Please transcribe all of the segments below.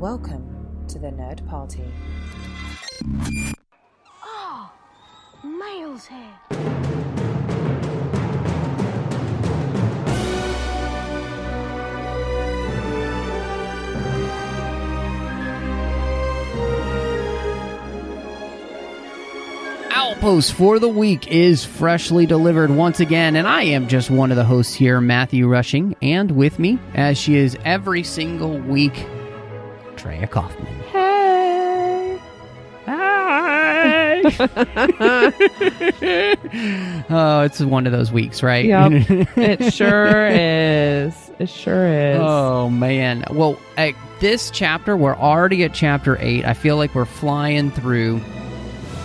Welcome to the Nerd Party. Oh, Miles here. Outpost for the week is freshly delivered once again, and I am just one of the hosts here, Matthew Rushing, and with me, as she is every single week, Andrea Coffman. Hey! Hi! Oh, it's one of those weeks, right? Yep, it sure is. It sure is. Oh, man. Well, at this chapter, we're already at chapter 8. I feel like we're flying through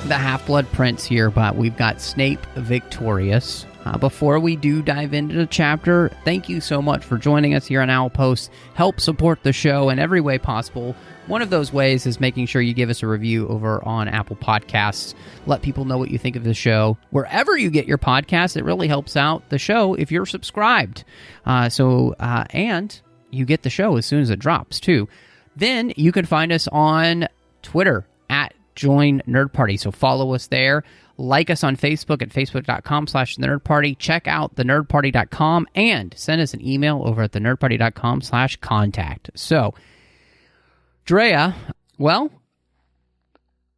the Half-Blood Prince here, but we've got Snape Victorious. Before we do dive into the chapter, thank you so much for joining us here on Outpost. Help support the show in every way possible. One of those ways is making sure you give us a review over on Apple Podcasts. Let people know what you think of the show. Wherever you get your podcasts, it really helps out the show if you're subscribed. And you get the show as soon as it drops, too. Then you can find us on Twitter at Join Nerd Party. So follow us there. Like us on Facebook at facebook.com/thenerdparty. Check out thenerdparty.com and send us an email over at thenerdparty.com/contact. So, Drea, well,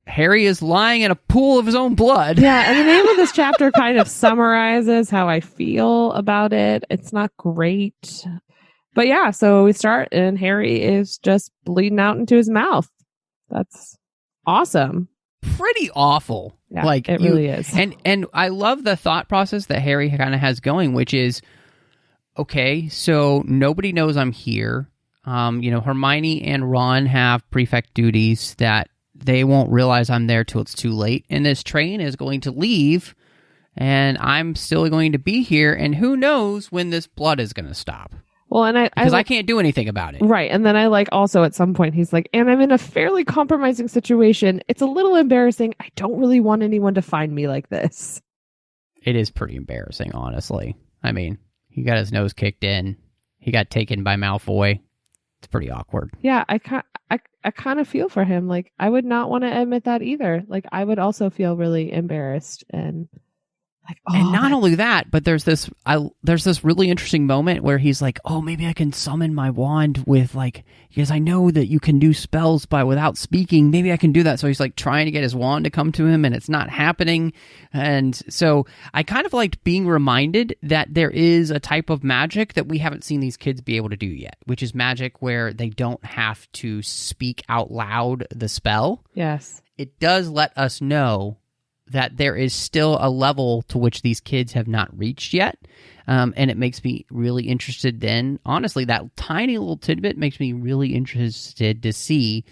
Harry is lying in a pool of his own blood. Yeah, and the name of this chapter kind of summarizes how I feel about it. It's not great. But yeah, so we start and Harry is just bleeding out into his mouth. That's awesome. Pretty awful. Yeah, like it really is. And I love the thought process that Harry kind of has going, which is, okay, so nobody knows I'm here. Hermione and Ron have prefect duties that they won't realize I'm there till it's too late. And this train is going to leave, and I'm still going to be here. And who knows when this blood is going to stop? Well, and because I can't do anything about it. Right. And then I also at some point he's like, and I'm in a fairly compromising situation. It's a little embarrassing. I don't really want anyone to find me like this. It is pretty embarrassing, honestly. I mean, he got his nose kicked in. He got taken by Malfoy. It's pretty awkward. Yeah, I kind of feel for him. Like, I would not want to admit that either. Like, I would also feel really embarrassed and and not only that, but there's this really interesting moment where he's like, oh, maybe I can summon my wand with because I know that you can do spells without speaking. Maybe I can do that. So he's trying to get his wand to come to him and it's not happening. And so I kind of liked being reminded that there is a type of magic that we haven't seen these kids be able to do yet, which is magic where they don't have to speak out loud the spell. Yes. It does let us know that there is still a level to which these kids have not reached yet. And it makes me really interested then. Honestly, that tiny little tidbit makes me really interested to see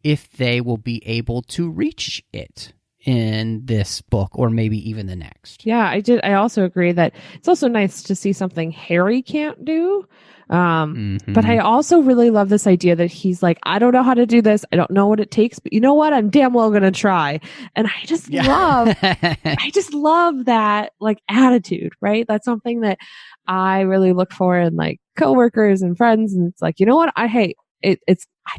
if they will be able to reach it in this book or maybe even the next. Yeah, I also agree that it's also nice to see something Harry can't do. But I also really love this idea that he's like, I don't know how to do this. I don't know what it takes, but you know what? I'm damn well going to try. And I just love that attitude, right? That's something that I really look for in coworkers and friends. And it's you know what? I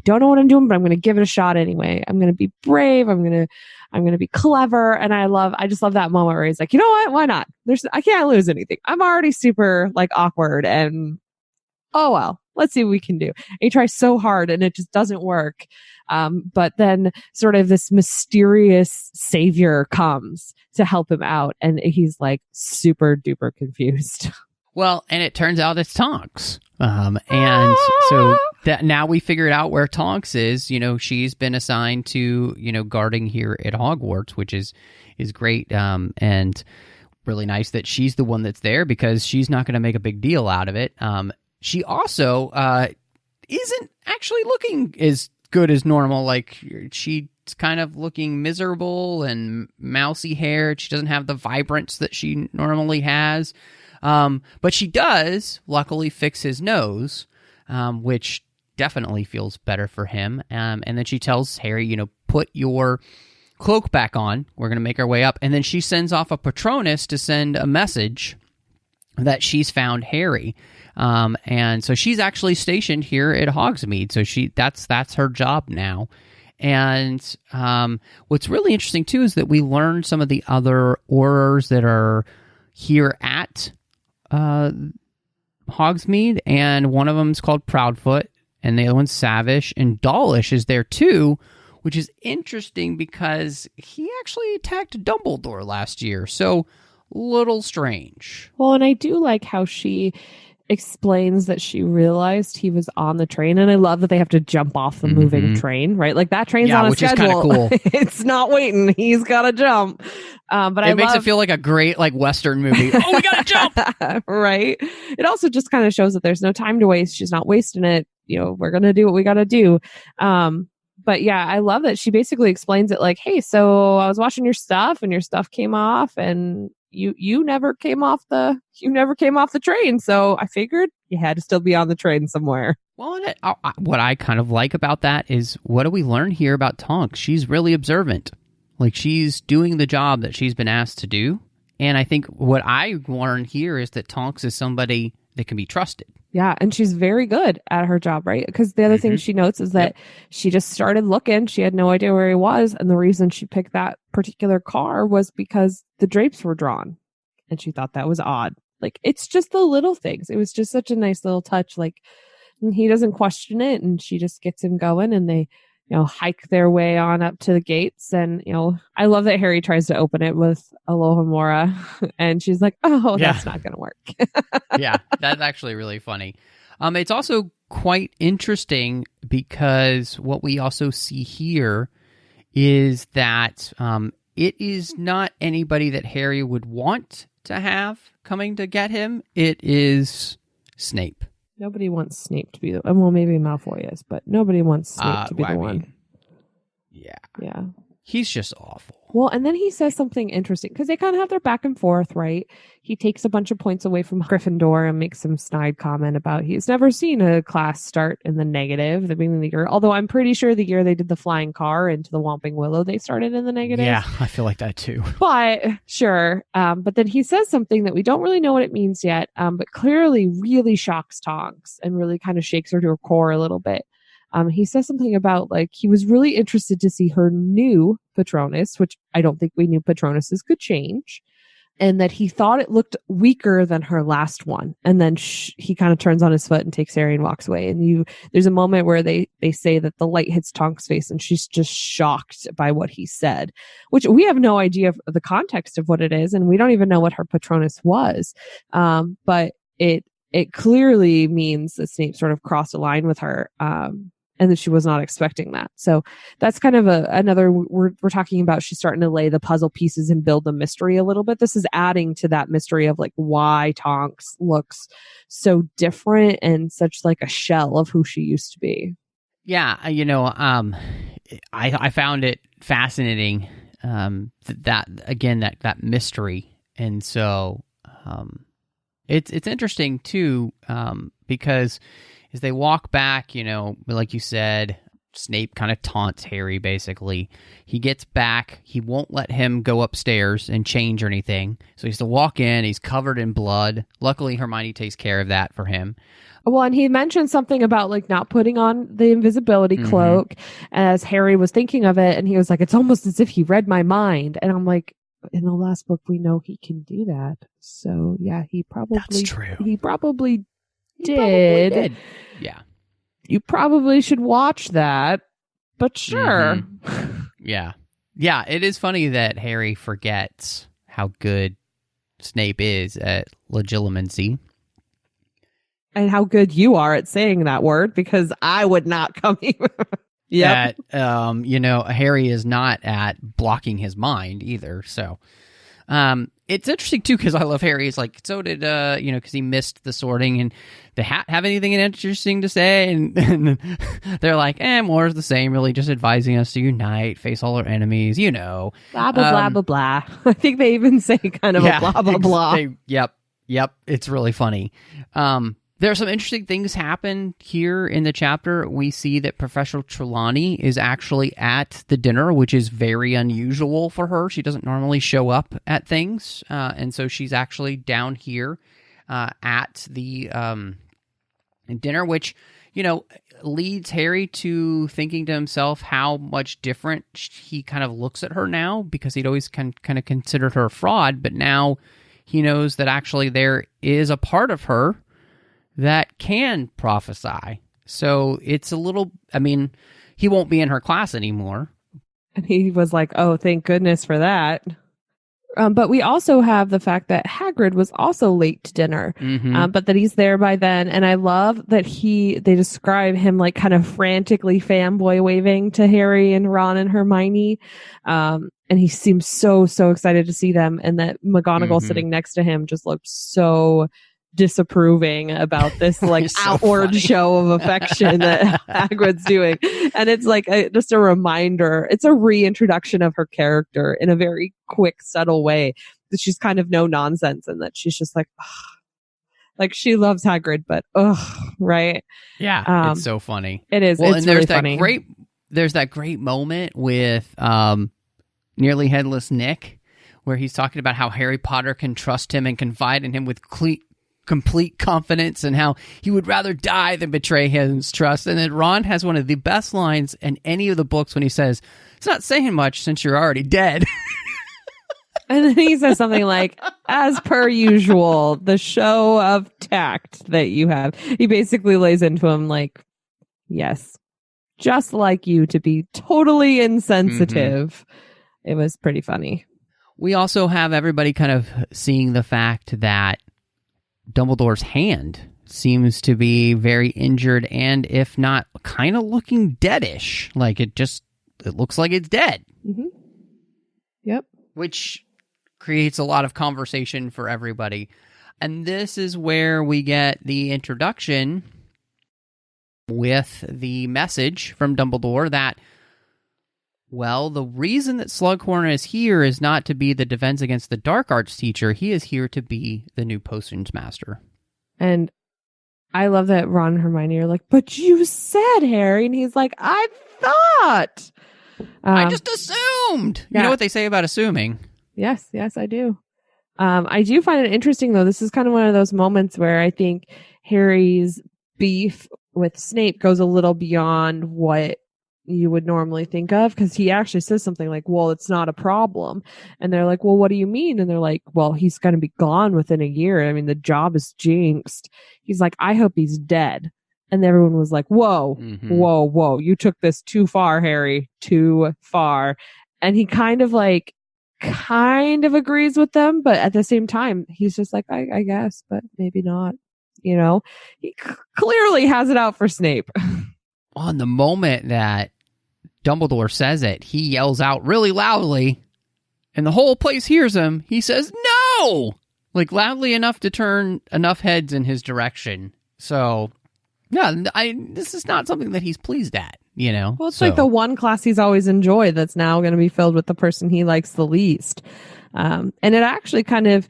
don't know what I'm doing, but I'm going to give it a shot anyway. I'm going to be brave. I'm going to be clever. And I just love that moment where he's like, you know what? Why not? I can't lose anything. I'm already super awkward and oh, well, let's see what we can do. And he tries so hard and it just doesn't work. But then sort of this mysterious savior comes to help him out. And he's super duper confused. Well, and it turns out it's Tonks. And so that now we figured out where Tonks is. She's been assigned to, guarding here at Hogwarts, which is great. And really nice that she's the one that's there because she's not going to make a big deal out of it. She also isn't actually looking as good as normal. She's kind of looking miserable and mousy haired. She doesn't have the vibrance that she normally has. But she does, luckily, fix his nose, which definitely feels better for him. And then she tells Harry, put your cloak back on. We're going to make our way up. And then she sends off a Patronus to send a message that she's found Harry. And so she's actually stationed here at Hogsmeade. So that's her job now. And what's really interesting, too, is that we learn some of the other Aurors that are here at Hogsmeade. And one of them is called Proudfoot, and the other one's Savish. And Dawlish is there, too, which is interesting because he actually attacked Dumbledore last year. So, little strange. Well, and I do like how she explains that she realized he was on the train, and I love that they have to jump off the moving train, right? Like that train's on a which schedule. Is kind of cool. It's not waiting; he's got to jump. But it makes it feel like a great Western movie. Oh, we gotta jump, right? It also just kind of shows that there's no time to waste. She's not wasting it. We're gonna do what we gotta do. But yeah, I love that she basically explains it like, "Hey, so I was watching your stuff, and your stuff came off, and you never came off the train, so I figured you had to still be on the train somewhere." Well, what I kind of like about that is, what do we learn here about Tonks? She's really observant. Like, she's doing the job that she's been asked to do. And I think what I learned here is that Tonks is somebody that can be trusted. Yeah, and she's very good at her job, right? Because the other thing she notes is that she just started looking. She had no idea where he was. And the reason she picked that particular car was because the drapes were drawn. And she thought that was odd. Like, it's just the little things. It was just such a nice little touch. Like, and he doesn't question it. And she just gets him going, and they, hike their way on up to the gates. And, I love that Harry tries to open it with Alohomora. And she's like, oh, that's not going to work. Yeah, that's actually really funny. It's also quite interesting because what we also see here is that it is not anybody that Harry would want to have coming to get him. It is Snape. Nobody wants Snape to be the... Well, maybe Malfoy is, but nobody wants Snape to be the one. Yeah. Yeah. He's just awful. Well, and then he says something interesting, because they kind of have their back and forth, right? He takes a bunch of points away from Gryffindor and makes some snide comment about he's never seen a class start in the negative at the beginning of the year. Although I'm pretty sure the year they did the flying car into the Whomping Willow, they started in the negative. Yeah, I feel like that too. But sure. But then he says something that we don't really know what it means yet, but clearly really shocks Tonks and really kind of shakes her to her core a little bit. He says something about he was really interested to see her new Patronus, which I don't think we knew Patronuses could change, and that he thought it looked weaker than her last one. And then he kind of turns on his foot and takes Harry and walks away. And there's a moment where they say that the light hits Tonks' face, and she's just shocked by what he said, which we have no idea of the context of what it is, and we don't even know what her Patronus was. But it clearly means that Snape sort of crossed a line with her. And that she was not expecting that. So that's kind of another, we're talking about she's starting to lay the puzzle pieces and build the mystery a little bit. This is adding to that mystery of why Tonks looks so different and such a shell of who she used to be. Yeah, I found it fascinating, that mystery. And so it's interesting too, because as they walk back, like you said, Snape kind of taunts Harry, basically. He gets back. He won't let him go upstairs and change or anything. So he has to walk in. He's covered in blood. Luckily, Hermione takes care of that for him. Well, and he mentioned something about not putting on the invisibility cloak as Harry was thinking of it. And he was like, it's almost as if he read my mind. And I'm like, in the last book, we know he can do that. So yeah, That's true. He probably did. Yeah. You probably should watch that, but sure. Yeah. Yeah, it is funny that Harry forgets how good Snape is at legilimency. And how good you are at saying that word, because I would not come even. Yeah. Harry is not at blocking his mind either, so... it's interesting too, because I love Harry. He's like, so did, because he missed the sorting, and they have anything interesting to say, and they're like, more's the same, really just advising us to unite, face all our enemies, Blah, blah, blah, blah, blah. I think they even say kind of a blah, blah, blah. Yep. It's really funny. There are some interesting things happen here in the chapter. We see that Professor Trelawney is actually at the dinner, which is very unusual for her. She doesn't normally show up at things, and so she's actually down here. at the dinner, which, leads Harry to thinking to himself how much different he kind of looks at her now, because he'd always kind of considered her a fraud, but now he knows that actually there is a part of her that can prophesy. So it's a little, he won't be in her class anymore. And he was like, oh, thank goodness for that. But we also have the fact that Hagrid was also late to dinner, but that he's there by then. And I love that they describe him like kind of frantically fanboy waving to Harry and Ron and Hermione. And he seems so excited to see them. And that McGonagall sitting next to him just looked so disapproving about this like so outward funny. show of affection that Hagrid's doing. And it's like just a reminder, it's a reintroduction of her character in a very quick, subtle way, that she's kind of no nonsense, and that she's just like, ugh. Like she loves Hagrid, but right? Yeah, it's so funny. It is. Well, it's and there's really funny. There's that great moment with Nearly Headless Nick, where he's talking about how Harry Potter can trust him and confide in him with complete confidence, and how he would rather die than betray his trust. And then Ron has one of the best lines in any of the books when he says, "It's not saying much since you're already dead." And then he says something like, as per usual, the show of tact that you have. He basically lays into him like, yes, just like you, to be totally insensitive. It was pretty funny. We also have everybody kind of seeing the fact that Dumbledore's hand seems to be very injured, and if not kind of looking deadish, like it looks like it's dead. Yep. Which creates a lot of conversation for everybody. And this is where we get the introduction with the message from Dumbledore that, well, the reason that Slughorn is here is not to be the Defense Against the Dark Arts teacher. He is here to be the new potions master. And I love that Ron and Hermione are like, but you said, Harry. And he's like, I thought. I just assumed. Yeah. You know what they say about assuming. Yes, I do. I do find it interesting, though. This is kind of one of those moments where I think Harry's beef with Snape goes a little beyond what you would normally think of, because he actually says something like, well, it's not a problem. And they're like, well, what do you mean? And they're like, well, he's going to be gone within a year. I mean, the job is jinxed. He's like, I hope he's dead. And everyone was like, whoa, whoa, you took this too far, Harry, too far. And he kind of agrees with them, but at the same time, he's just like, I guess, but maybe not. He clearly has it out for Snape. On the moment that Dumbledore says it, he yells out really loudly, and the whole place hears him. He says, no! Like, loudly enough to turn enough heads in his direction. So, yeah, this is not something that he's pleased at, Well, it's like the one class he's always enjoyed that's now going to be filled with the person he likes the least. And it actually kind of,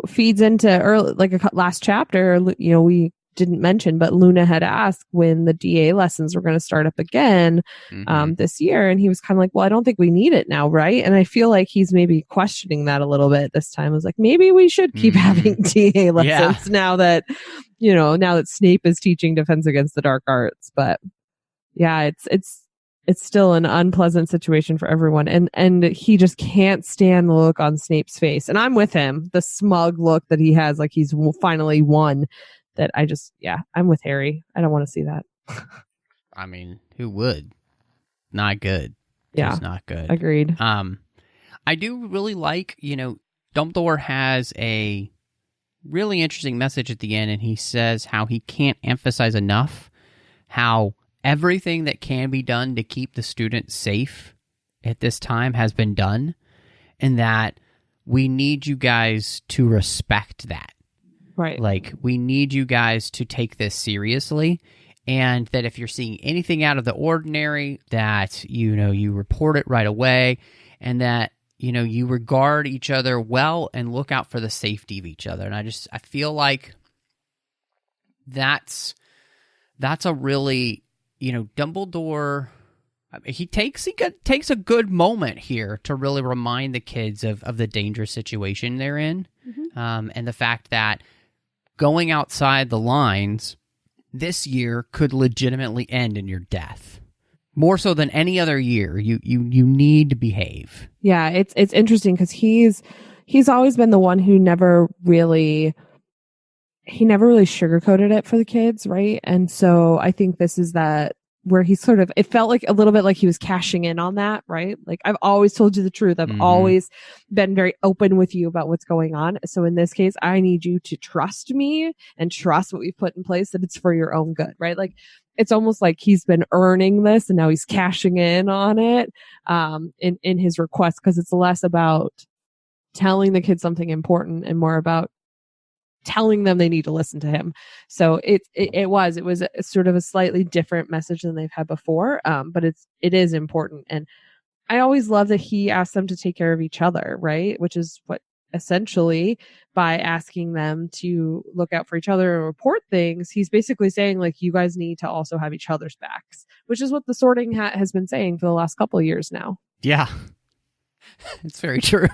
feeds into early, like a last chapter, we didn't mention, but Luna had asked when the DA lessons were going to start up again this year. And he was kind of like, well, I don't think we need it now, right? And I feel like he's maybe questioning that a little bit this time. I was like, maybe we should keep having DA lessons now that Snape is teaching Defense Against the Dark Arts. But yeah, it's still an unpleasant situation for everyone. And he just can't stand the look on Snape's face. And I'm with him, the smug look that he has, like he's finally won. That I'm with Harry. I don't want to see that. I mean, who would? Not good. Yeah. Just not good. Agreed. I do really like, Dumbledore has a really interesting message at the end, and he says how he can't emphasize enough how everything that can be done to keep the students safe at this time has been done, and that we need you guys to respect that. Right. Like, we need you guys to take this seriously, and that if you're seeing anything out of the ordinary, that, you report it right away, and that, you regard each other well and look out for the safety of each other. And I feel like that's a really, Dumbledore, he takes a good moment here to really remind the kids of the dangerous situation they're in, and the fact that going outside the lines this year could legitimately end in your death. More so than any other year, you need to behave. Yeah, it's interesting because he's always been the one who never really sugarcoated it for the kids, right? And so I think this is that where he sort of, it felt like a little bit like he was cashing in on that, right? Like, I've always told you the truth. I've always been very open with you about what's going on. So in this case, I need you to trust me and trust what we've put in place, that it's for your own good, right? Like, it's almost like he's been earning this and now he's cashing in on it, in his request, because it's less about telling the kids something important and more about telling them they need to listen to him. So it was a sort of a slightly different message than they've had before. But it is important. And I always love that he asked them to take care of each other, right? Which is what essentially, by asking them to look out for each other and report things, he's basically saying, like, you guys need to also have each other's backs, which is what the Sorting Hat has been saying for the last couple of years now. Yeah. It's very true.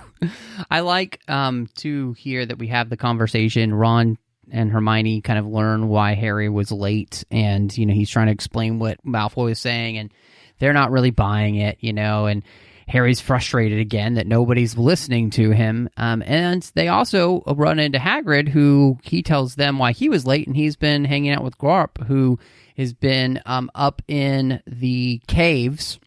I like to hear that we have the conversation. Ron and Hermione kind of learn why Harry was late, and he's trying to explain what Malfoy was saying, and they're not really buying it, and Harry's frustrated again that nobody's listening to him. And they also run into Hagrid, who he tells them why he was late, and he's been hanging out with Grawp, who has been up in the caves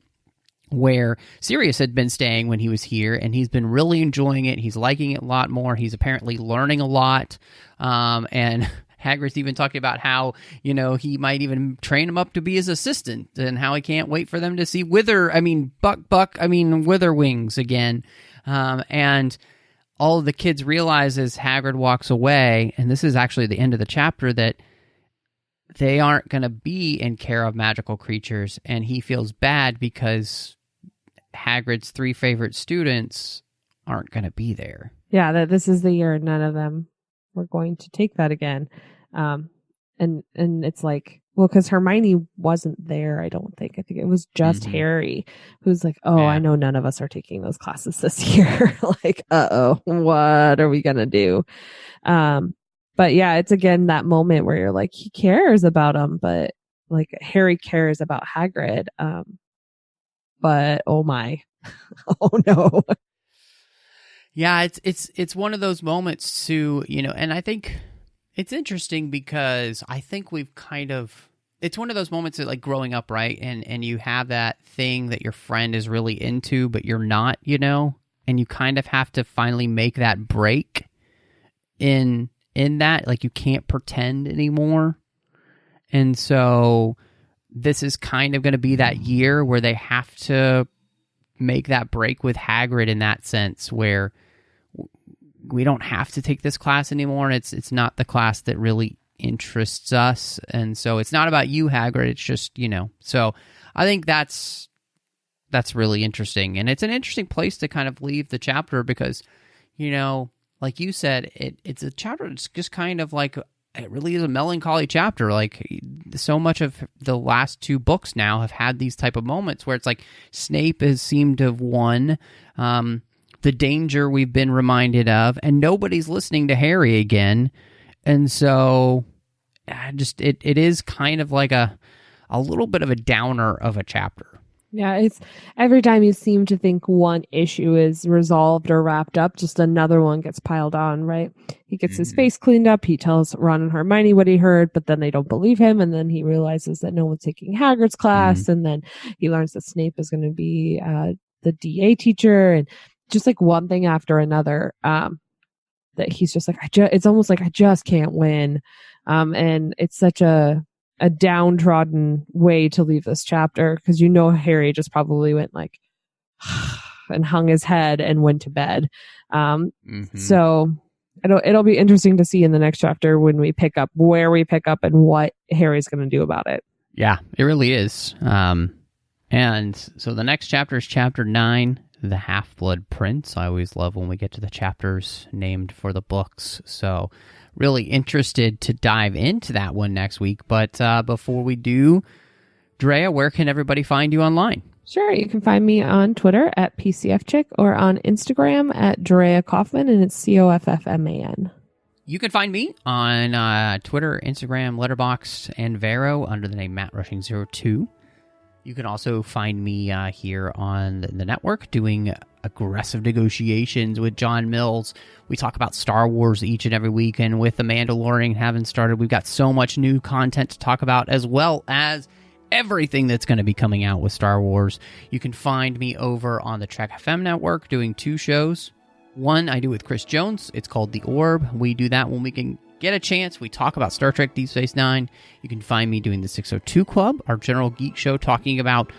where Sirius had been staying when he was here, and he's been really enjoying it. He's liking it a lot more. He's apparently learning a lot. And Hagrid's even talking about how, he might even train him up to be his assistant, and how he can't wait for them to see Witherwings again. And all of the kids realize as Hagrid walks away, and this is actually the end of the chapter, that they aren't going to be in care of magical creatures, and he feels bad because Hagrid's 3 favorite students aren't going to be there. Yeah, that this is the year none of them were going to take that again. And it's like, well, because Hermione wasn't there, I don't think. I think it was just Harry who's like, oh, yeah. I know none of us are taking those classes this year. Like, what are we going to do? But yeah, it's again that moment where you're like, he cares about him, but like Harry cares about Hagrid. But oh my, oh no. Yeah, it's one of those moments too, and I think it's interesting because I think we've it's one of those moments that, like, growing up, right? And you have that thing that your friend is really into, but you're not, and you kind of have to finally make that break in that, like, you can't pretend anymore. And so this is kind of going to be that year where they have to make that break with Hagrid in that sense, where we don't have to take this class anymore, and it's not the class that really interests us, and so it's not about you, Hagrid, it's just, So I think that's really interesting, and it's an interesting place to kind of leave the chapter because, like you said, it's a chapter that's just kind of like, it really is a melancholy chapter. Like, so much of the last 2 books now have had these type of moments where it's like Snape has seemed to have won the danger we've been reminded of, and nobody's listening to Harry again. And so it is kind of like a little bit of a downer of a chapter. Yeah, it's every time you seem to think one issue is resolved or wrapped up, just another one gets piled on, right? He gets his face cleaned up. He tells Ron and Hermione what he heard, but then they don't believe him. And then he realizes that no one's taking Hagrid's class. And then he learns that Snape is going to be the DA teacher, and just like one thing after another, that he's just like, it's almost like I just can't win. And it's such a downtrodden way to leave this chapter, because Harry just probably went like and hung his head and went to bed. So it'll be interesting to see in the next chapter when we pick up where we pick up and what Harry's going to do about it. Yeah, it really is. And so the next chapter is chapter 9, The Half-Blood Prince. I always love when we get to the chapters named for the books. So really interested to dive into that one next week. But before we do, Drea, where can everybody find you online? Sure, you can find me on Twitter at PCFChick or on Instagram at Drea Coffman, and it's Coffman. You can find me on Twitter, Instagram, Letterboxd, and Vero under the name MattRushing02. You can also find me here on the network doing aggressive negotiations with John Mills. We talk about Star Wars each and every week, and with The Mandalorian having started, we've got so much new content to talk about, as well as everything that's going to be coming out with Star Wars. You can find me over on the Trek FM network doing 2 shows. One I do with Chris Jones. It's called The Orb. We do that when we can get a chance. We talk about Star Trek Deep Space Nine. You can find me doing the 602 Club, our general geek show, talking about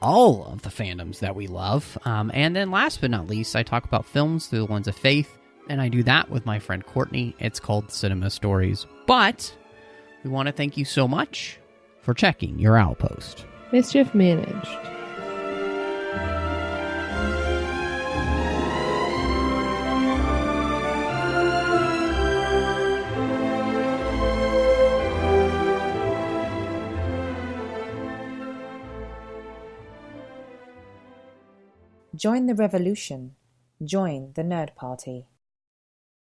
all of the fandoms that we love. And then last but not least, I talk about films through the lens of faith, and I do that with my friend Courtney. It's called Cinema Stories. But we want to thank you so much for checking your Outpost. Mischief managed. Join the revolution. Join the Nerd Party.